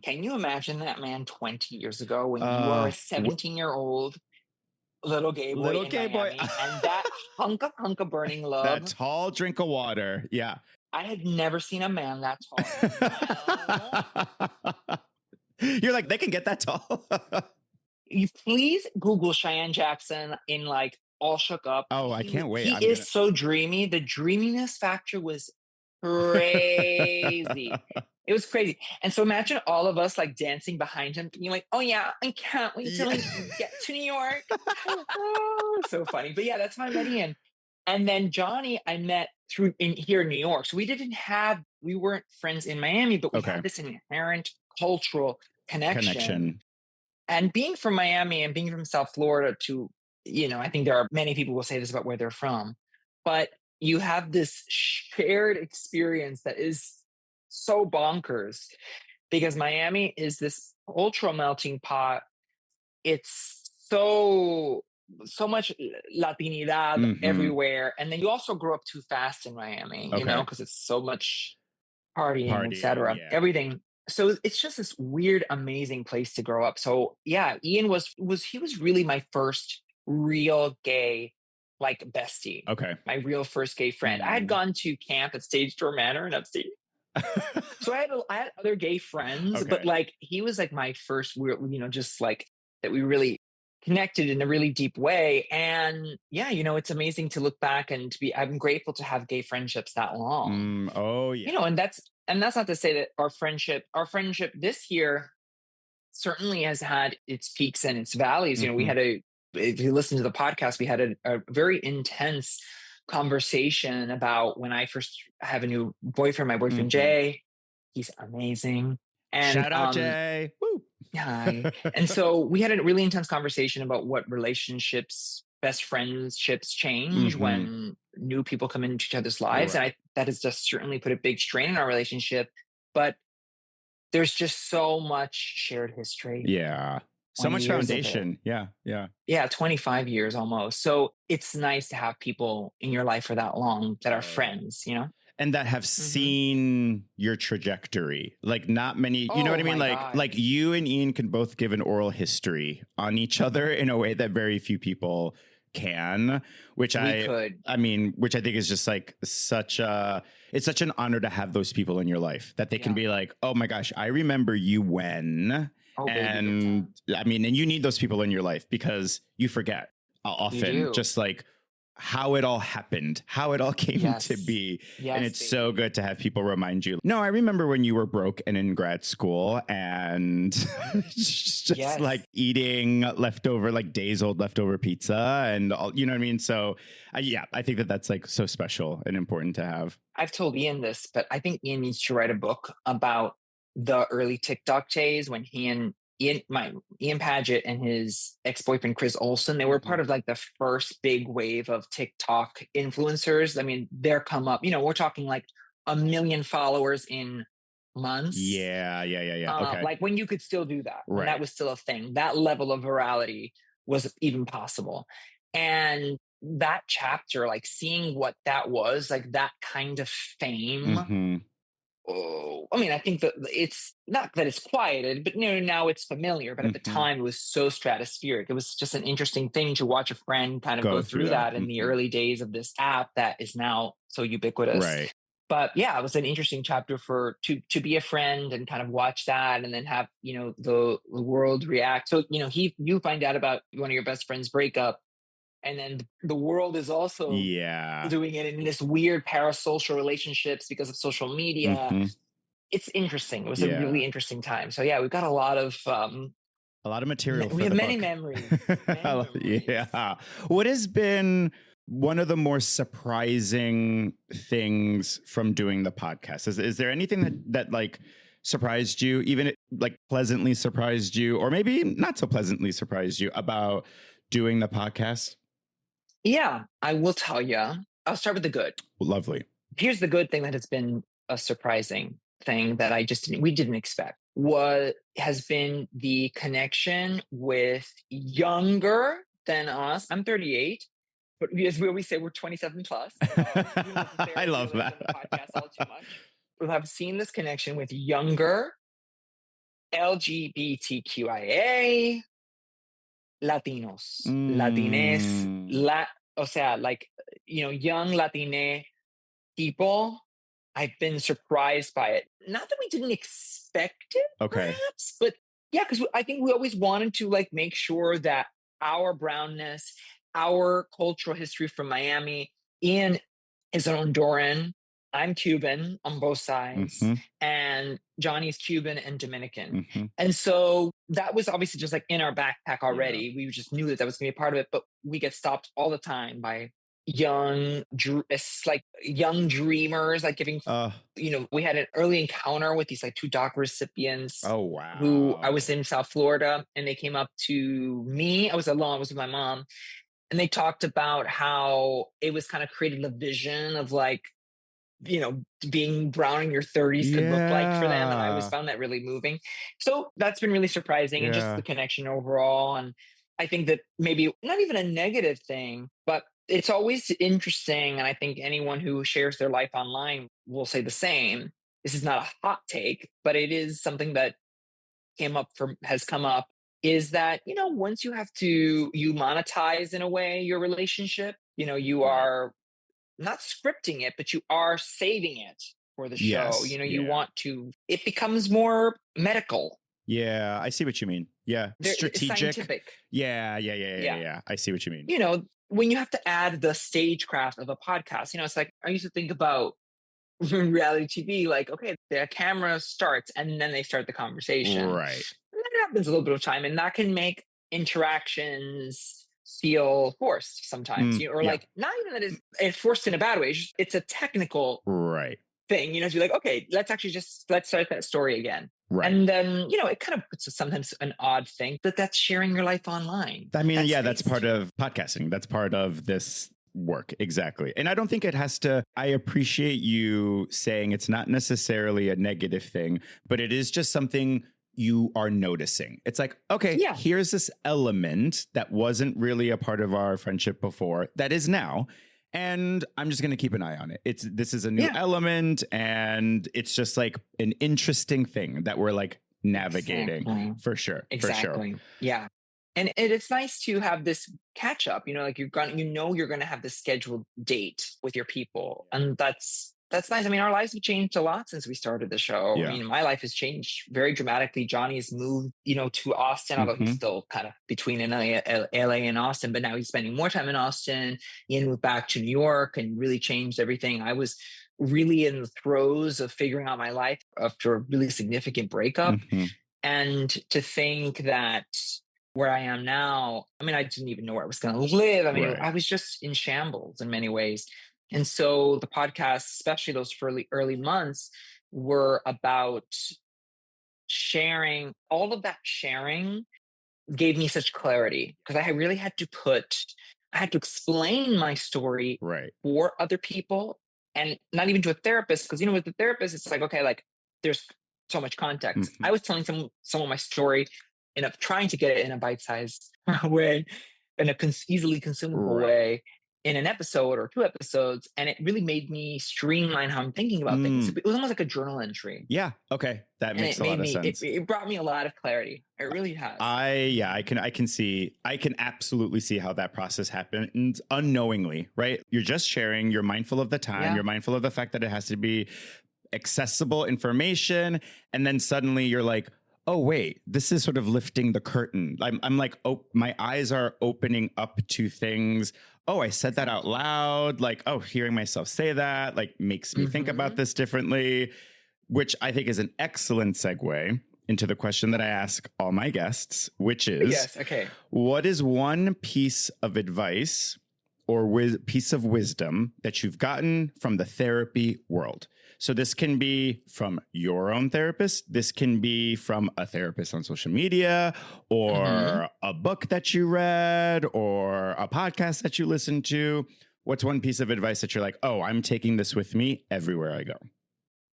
Can you imagine that man 20 years ago when you were a 17-year-old little gay boy in Miami, and that hunk of burning love. That tall drink of water, yeah. I had never seen a man that tall. You're like, they can get that tall? You please Google Cheyenne Jackson in like All Shook Up. Oh, I can't wait. He is so dreamy. The dreaminess factor was crazy. It was crazy. And so imagine all of us like dancing behind him. You're like, oh yeah, I can't wait till we get to New York. Oh, so funny. But yeah, that's how I met Ian. And then Johnny, I met here in New York. So we weren't friends in Miami, but we had this inherent cultural connection. And being from Miami and being from South Florida I think there are many people will say this about where they're from, but you have this shared experience that is so bonkers because Miami is this cultural melting pot. It's so much Latinidad everywhere. And then you also grow up too fast in Miami, because it's so much partying, etc. Everything. So it's just this weird, amazing place to grow up. So yeah, Ian was really my first real gay, like bestie. Okay. My real first gay friend. I had gone to camp at Stage Door Manor in upstate. So I had other gay friends, but like he was like my first, just like that we really connected in a really deep way. And yeah, it's amazing to look back and I'm grateful to have gay friendships that long. Oh yeah. And that's not to say that our friendship this year certainly has had its peaks and its valleys. We had if you listen to the podcast, we had a very intense conversation about when I first have a new boyfriend, my boyfriend Jay. He's amazing. And shout out Jay. Woo. Hi. And so we had a really intense conversation about what relationships, best friendships change when new people come into each other's lives. And that has just certainly put a big strain on our relationship. But there's just so much shared history. Yeah. So much foundation. Yeah. 25 years almost. So it's nice to have people in your life for that long that are friends, And that have seen your trajectory. Like not many, you know what I mean? Like you and Ian can both give an oral history on each other in a way that very few people can, which I think is just like it's such an honor to have those people in your life that they can be like, oh my gosh, I remember you when. And I mean, and you need those people in your life because you forget often just like how it all happened, how it all came to be. And it's so good to have people remind you. No, I remember when you were broke and in grad school and just like eating leftover, like days old leftover pizza and all, you know what I mean? So I think that that's like so special and important to have. I've told Ian this, but I think Ian needs to write a book about the early TikTok days when Ian Paget and his ex-boyfriend Chris Olsen, they were part of like the first big wave of TikTok influencers. I mean, they're come up, we're talking like 1 million followers in months. Yeah. Okay. Like when you could still do that, when that was still a thing, that level of virality was even possible. And that chapter, like seeing what that was, like that kind of fame. I mean, I think that it's not that it's quieted, but now it's familiar. But at the time, it was so stratospheric. It was just an interesting thing to watch a friend kind of go through that in the early days of this app that is now so ubiquitous. Right. But yeah, it was an interesting chapter to be a friend and kind of watch that and then have, the world react. So, you find out about one of your best friends' breakup. And then the world is also doing it in this weird parasocial relationships because of social media. It's interesting. It was a really interesting time. So yeah, we've got a lot of material. We have many memories. Yeah. What has been one of the more surprising things from doing the podcast? Is there anything that like surprised you, even like pleasantly surprised you, or maybe not so pleasantly surprised you about doing the podcast? Yeah, I will tell you. I'll start with the good. Lovely. Here's the good thing that has been a surprising thing that we didn't expect. What has been the connection with younger than us? I'm 38, but as we always say, we're 27 plus. I love that. The podcast all too much. We have seen this connection with younger LGBTQIA Latinos, Latines, o sea, like, young Latine people. I've been surprised by it. Not that we didn't expect it, Okay. perhaps, but yeah, because I think we always wanted to like make sure that our brownness, our cultural history from Miami, Ian is an Honduran. I'm Cuban on both sides, and Johnny's Cuban and Dominican. And so that was obviously just like in our backpack already. Yeah. We just knew that was going to be a part of it, but we get stopped all the time by young dreamers, like giving, we had an early encounter with these like 2 DOC recipients. Oh, wow. Who I was in South Florida, and they came up to me. I was alone. I was with my mom. And they talked about how it was kind of created a vision of like, being brown in your 30s could look like for them. And I always found that really moving. So that's been really surprising, and just the connection overall. And I think that maybe not even a negative thing, but it's always interesting. And I think anyone who shares their life online will say the same. This is not a hot take, but it is something that has come up, is that, once you monetize in a way your relationship, you are not scripting it, but you are saving it for the show. Yes, you want to, it becomes more medical. Yeah, I see what you mean. Yeah. Strategic. Scientific. Yeah. I see what you mean. When you have to add the stagecraft of a podcast, it's like, I used to think about reality TV, like, okay, the camera starts and then they start the conversation. Right. And that happens a little bit of time, and that can make interactions feel forced sometimes, like, not even that it's forced in a bad way. It's a technical thing, to be like, okay, let's start that story again. Right. And then, it kind of puts sometimes an odd thing that's sharing your life online. I mean, that's part of podcasting. That's part of this work. Exactly. And I don't think it has to, I appreciate you saying it's not necessarily a negative thing, but it is just something you are noticing. It's like, okay, here's this element that wasn't really a part of our friendship before that is now. And I'm just going to keep an eye on it. This is a new element, and it's just like an interesting thing that we're like navigating for sure. Exactly. For sure. Yeah. And it's nice to have this catch up, like you're going to have this scheduled date with your people. And that's nice. I mean, our lives have changed a lot since we started the show. Yeah. I mean, my life has changed very dramatically. Johnny's moved, to Austin, although he's still kind of between LA and Austin, but now he's spending more time in Austin. Ian moved back to New York and really changed everything. I was really in the throes of figuring out my life after a really significant breakup. And to think that where I am now, I mean, I didn't even know where I was going to live. I mean, I was just in shambles in many ways. And so the podcast, especially those early months, were about sharing. All of that sharing gave me such clarity, because I really had to explain my story for other people, and not even to a therapist, because, with the therapist, it's like, okay, like there's so much context. I was telling some of my story trying to get it in a bite-sized way, in a easily consumable way, in an episode or 2 episodes, and it really made me streamline how I'm thinking about things. It was almost like a journal entry. Yeah. Okay. That makes a lot of sense. It brought me a lot of clarity. It really has. I can absolutely see how that process happens unknowingly, right? You're just sharing, you're mindful of the time, you're mindful of the fact that it has to be accessible information. And then suddenly you're like, oh, wait, this is sort of lifting the curtain. I'm like, oh, my eyes are opening up to things. Oh, I said that out loud. Like, oh, hearing myself say that like makes me think about this differently, which I think is an excellent segue into the question that I ask all my guests, which is, what is one piece of advice or piece of wisdom that you've gotten from the therapy world. So this can be from your own therapist. This can be from a therapist on social media, or a book that you read, or a podcast that you listened to. What's one piece of advice that you're like, oh, I'm taking this with me everywhere I go?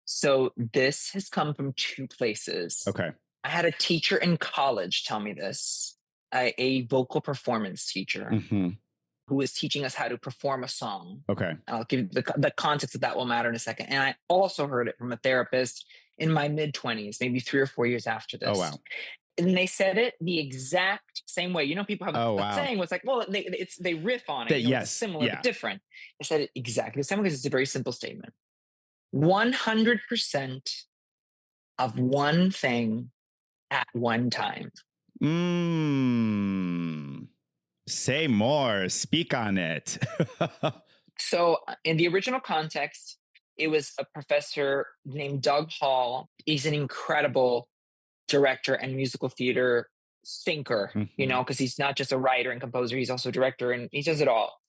So this has come from two places. Okay. I had a teacher in college tell me this, a vocal performance teacher who was teaching us how to perform a song. Okay. I'll give you the context of that will matter in a second. And I also heard it from a therapist in my mid-20s, maybe 3 or 4 years after this. Oh, wow. And they said it the exact same way. You know, people have a saying was like, well, they riff on it. Yes. It's similar, but different. They said it exactly the same because it's a very simple statement. 100% of one thing at one time. Say more. Speak on it. So in the original context, it was a professor named Doug Hall. He's an incredible director and musical theater thinker, you know, because he's not just a writer and composer, he's also a director, and he does it all.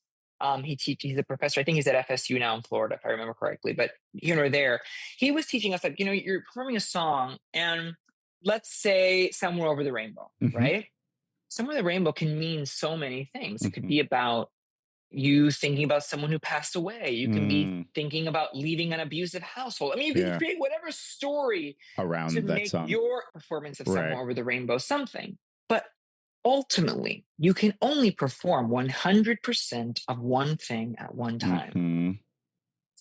He's a professor. I think he's at FSU now in Florida, if I remember correctly, but here or there, he was teaching us, like, you know, you're performing a song, and let's say Somewhere Over the Rainbow, right? Somewhere Over the Rainbow can mean so many things. It could be about you thinking about someone who passed away. You can be thinking about leaving an abusive household. I mean, you can create whatever story around to that make song. your performance of Somewhere Over the Rainbow something. But ultimately, you can only perform 100% of one thing at one time.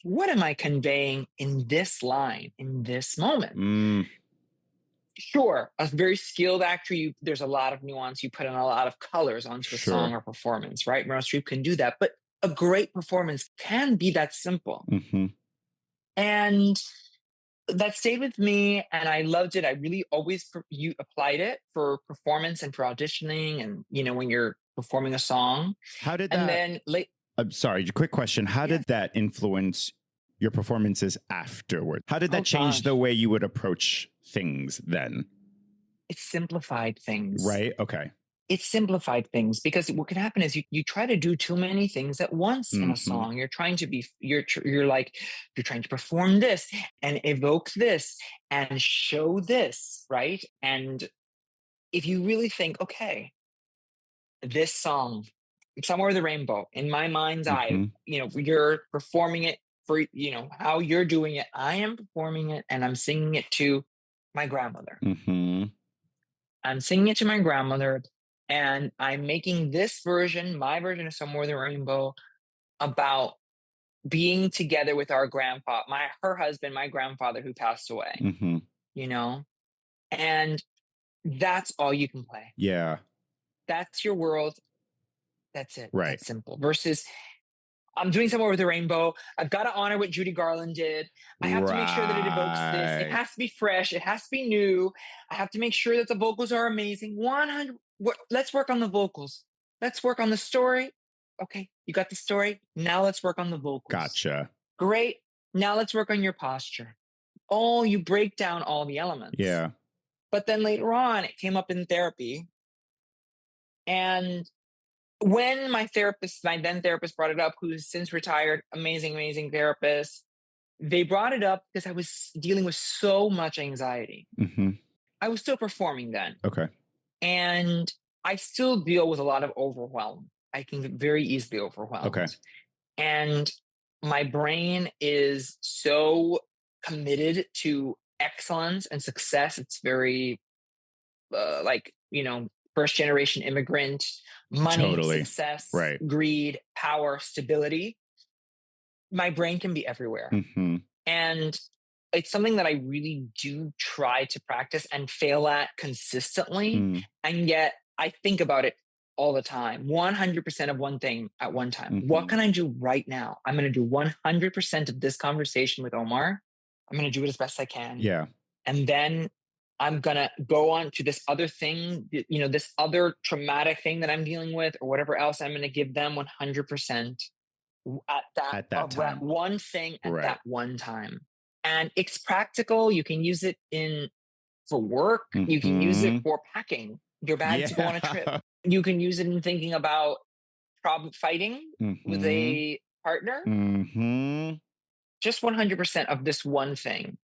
What am I conveying in this line, in this moment? Sure, a very skilled actor, there's a lot of nuance. You put in a lot of colors onto a song or performance, right? Meryl Streep can do that. But a great performance can be that simple. And that stayed with me, and I loved it. I really always you applied it for performance and for auditioning, and, you know, when you're performing a song. How did that? And then I'm sorry, quick question. How did that influence your performances afterward? How did that change the way you would approach things then? It simplified things. Right? Okay. It simplified things, because what can happen is you try to do too many things at once in a song. You're trying to you're trying to perform this and evoke this and show this, right? And if you really think, okay, this song, Somewhere Over the Rainbow, in my mind's eye, you know, you're performing it for, you know, how you're doing it. I am performing it, and I'm singing it to my grandmother. I'm singing it to my grandmother, and I'm making this version, my version of Somewhere Over the Rainbow, about being together with our grandpa, her husband, my grandfather, who passed away, you know? And that's all you can play. Yeah. That's your world. That's it. Right. That's simple. Versus, I'm doing Somewhere Over the Rainbow. I've got to honor what Judy Garland did. I have to make sure that it evokes this. It has to be fresh. It has to be new. I have to make sure that the vocals are amazing. 100. Let's work on the vocals. Let's work on the story. Okay, you got the story. Now let's work on the vocals. Gotcha. Great. Now let's work on your posture. You break down all the elements. Yeah. But then later on, it came up in therapy. And when my then therapist brought it up, who's since retired, amazing therapist, they brought it up because I was dealing with so much anxiety. I was still performing then. Okay. And I still deal with a lot of overwhelm. I can get very easily overwhelmed. Okay. And my brain is so committed to excellence and success. It's very first generation immigrant, money, success, greed, power, stability. My brain can be everywhere. And it's something that I really do try to practice and fail at consistently. And yet I think about it all the time. 100% of one thing at one time. What can I do right now? I'm going to do 100% of this conversation with Omar. I'm going to do it as best I can. Yeah. And then I'm going to go on to this other thing, you know, this other traumatic thing that I'm dealing with or whatever else. I'm going to give them 100% at that time. One thing at that one time. And it's practical. You can use it for work. You can use it for packing your bag to go on a trip. You can use it in thinking about problem fighting with Mm-hmm. a partner, Mm-hmm. just 100% of this one thing.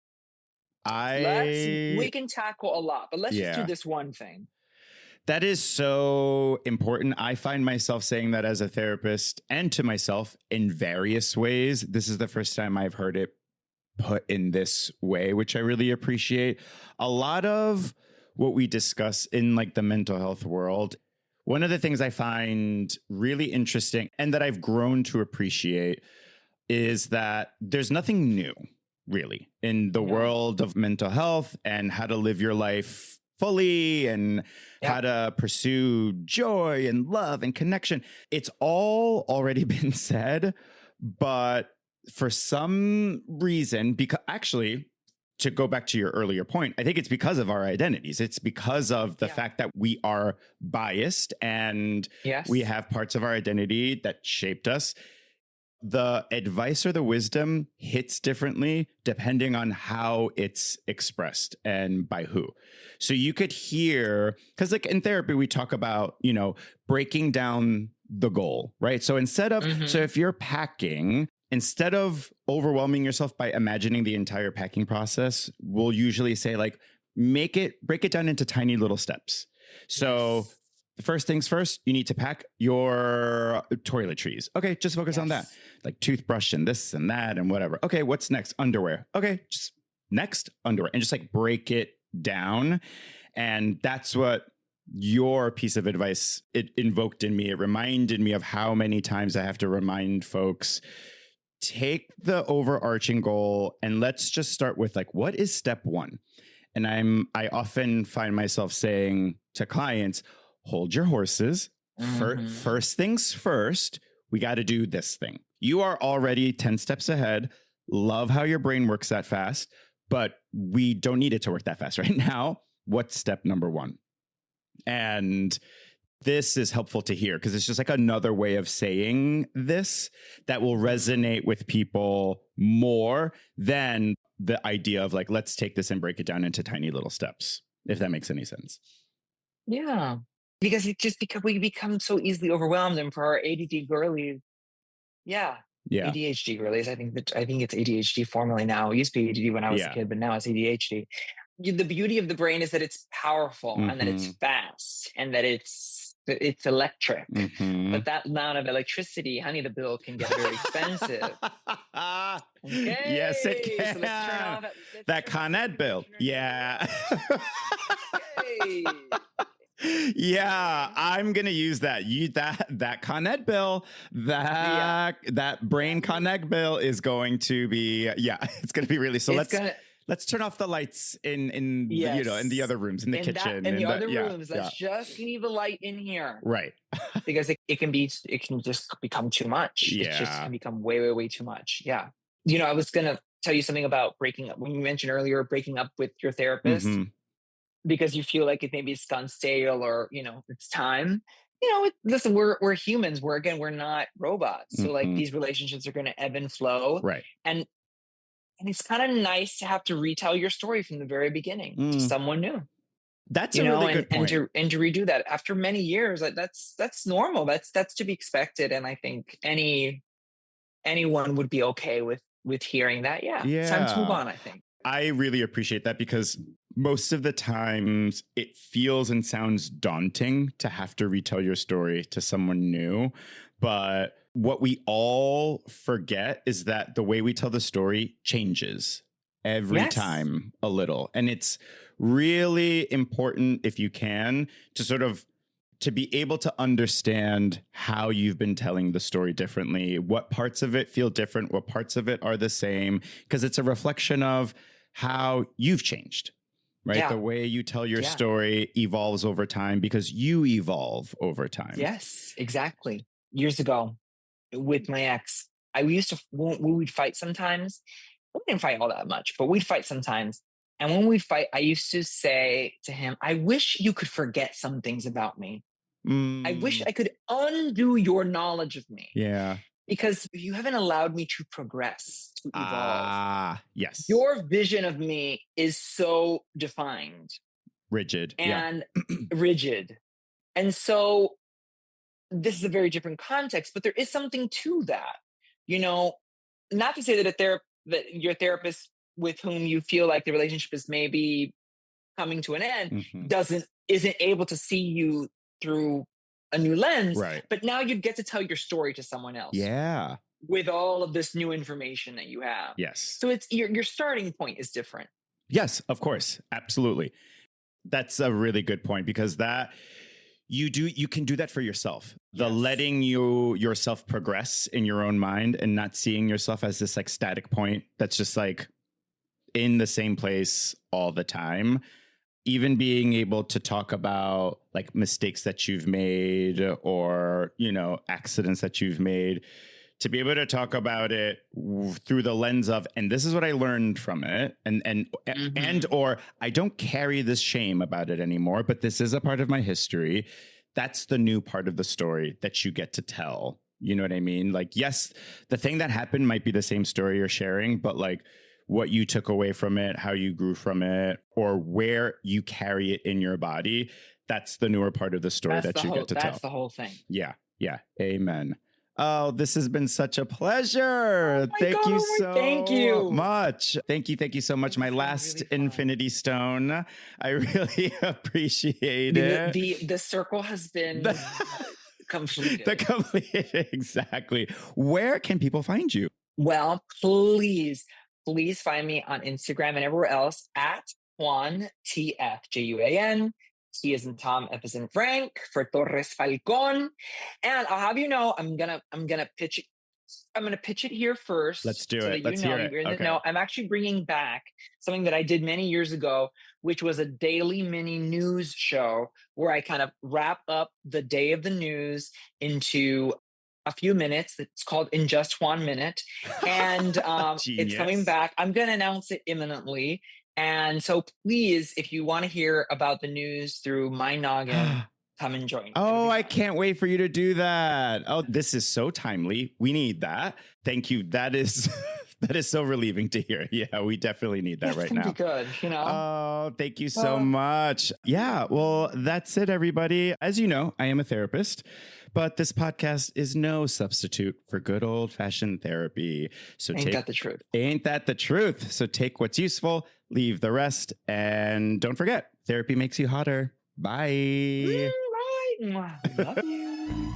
We can tackle a lot, but let's just do this one thing. That is so important. I find myself saying that as a therapist and to myself in various ways. This is the first time I've heard it put in this way, which I really appreciate. A lot of what we discuss in like the mental health world, one of the things I find really interesting and that I've grown to appreciate is that there's nothing new really in the world of mental health and how to live your life fully and how to pursue joy and love and connection. It's all already been said, but for some reason, because actually, to go back to your earlier point, I think it's because of our identities. It's because of the fact that we are biased and we have parts of our identity that shaped us. The advice or the wisdom hits differently depending on how it's expressed and by who. So you could hear, because like in therapy, we talk about, you know, breaking down the goal, right? So instead of, so if you're packing, instead of overwhelming yourself by imagining the entire packing process, we'll usually say like, break it down into tiny little steps. So first things first, you need to pack your toiletries. Okay, just focus on that. Like toothbrush and this and that and whatever. Okay, what's next? Underwear. Okay, just next underwear. And just like break it down. And that's what your piece of advice, it invoked in me. It reminded me of how many times I have to remind folks, take the overarching goal and let's just start with like, what is step one? And I often find myself saying to clients, hold your horses. First things first, we got to do this thing. You are already 10 steps ahead. Love how your brain works that fast, but we don't need it to work that fast right now. What's step number one? And this is helpful to hear because it's just like another way of saying this that will resonate with people more than the idea of like, let's take this and break it down into tiny little steps, if that makes any sense. Yeah. Because we become so easily overwhelmed, and for our ADD girlies, ADHD girlies. I think it's ADHD formerly now. It used to be ADD when I was a kid, but now it's ADHD. The beauty of the brain is that it's powerful and that it's fast and that it's electric. But that amount of electricity, honey, the bill can get very expensive. Okay. Yes, it can. So let's turn off that Con Ed bill. Yeah. Okay. Yeah, I'm gonna use that. That Con Ed bill, that brain Con Ed bill is going to be it's gonna be really. So let's turn off the lights in the other rooms, in the kitchen, in the other rooms. Let's just leave a light in here, right? Because it can just become too much. It just can become way, way too much. Yeah. You know, I was gonna tell you something about breaking up when you mentioned earlier breaking up with your therapist. Because you feel like it maybe it's gone stale or, you know, it's time. You know, listen, we're humans. We're not robots. So like these relationships are going to ebb and flow. Right. And it's kind of nice to have to retell your story from the very beginning to someone new. That's a really good point. And to redo that after many years, that's normal. That's to be expected. And I think anyone would be okay with hearing that. Yeah. It's time to move on, I think. I really appreciate that because most of the times it feels and sounds daunting to have to retell your story to someone new. But what we all forget is that the way we tell the story changes every time a little. And it's really important, if you can, to sort of to be able to understand how you've been telling the story differently, what parts of it feel different, what parts of it are the same, because it's a reflection of how you've changed, right? Yeah. The way you tell your story evolves over time because you evolve over time. Yes, exactly. Years ago with my ex, we would fight sometimes. We didn't fight all that much, but we'd fight sometimes. And when we'd fight, I used to say to him, I wish you could forget some things about me. I wish I could undo your knowledge of me. Yeah. Because you haven't allowed me to progress, to evolve. Yes. Your vision of me is so defined. Rigid. And rigid. And so this is a very different context, but there is something to that. You know, not to say that that your therapist with whom you feel like the relationship is maybe coming to an end Mhm. isn't able to see you through a new lens, Right. but now you get to tell your story to someone else Yeah. with all of this new information that you have. Yes. So it's your starting point is different. Yes, of course. Absolutely. That's a really good point because that you can do that for yourself. The Yes. letting yourself progress in your own mind and not seeing yourself as this like static point that's just like in the same place all the time. Even being able to talk about like mistakes that you've made or, accidents that you've made, to be able to talk about it through the lens of, and this is what I learned from it, and or I don't carry this shame about it anymore, but this is a part of my history. That's the new part of the story that you get to tell. You know what I mean? Like, yes, the thing that happened might be the same story you're sharing, but like what you took away from it, how you grew from it, or where you carry it in your body, that's the newer part of the story that you get to tell. That's the whole thing. Yeah. Yeah. Amen. Oh, this has been such a pleasure. Oh Thank you God, so thank you. much. Thank you. Thank you so much. This My has been last really fun. Infinity Stone. I really appreciate it. The circle has been completed. Exactly. Where can people find you? Well, please find me on Instagram and everywhere else at Juan TF Juan. T is in Tom, F is in Frank for Torres-Falcon. And I'll have you know, I'm gonna pitch it. I'm gonna pitch it here first. Let's do so it. That Let's hear it. you're in the Okay. know. I'm actually bringing back something that I did many years ago, which was a daily mini news show where I kind of wrap up the day of the news into a few minutes. It's called In Just 1 Minute. And it's coming Genius. back. I'm going to announce it imminently. And so please, if you want to hear about the news through my noggin, come and join. Oh, I can't wait for you to do that. Oh, this is so timely. We need that. Thank you. That is that is so relieving to hear. Yeah, we definitely need that right now. Be good, Oh, thank you so much. Yeah, well, that's it, everybody. As you know, I am a therapist, but this podcast is no substitute for good old-fashioned therapy. So Ain't that the truth? Ain't that the truth? So take what's useful, leave the rest, and don't forget, therapy makes you hotter. Bye. Bye. Love you.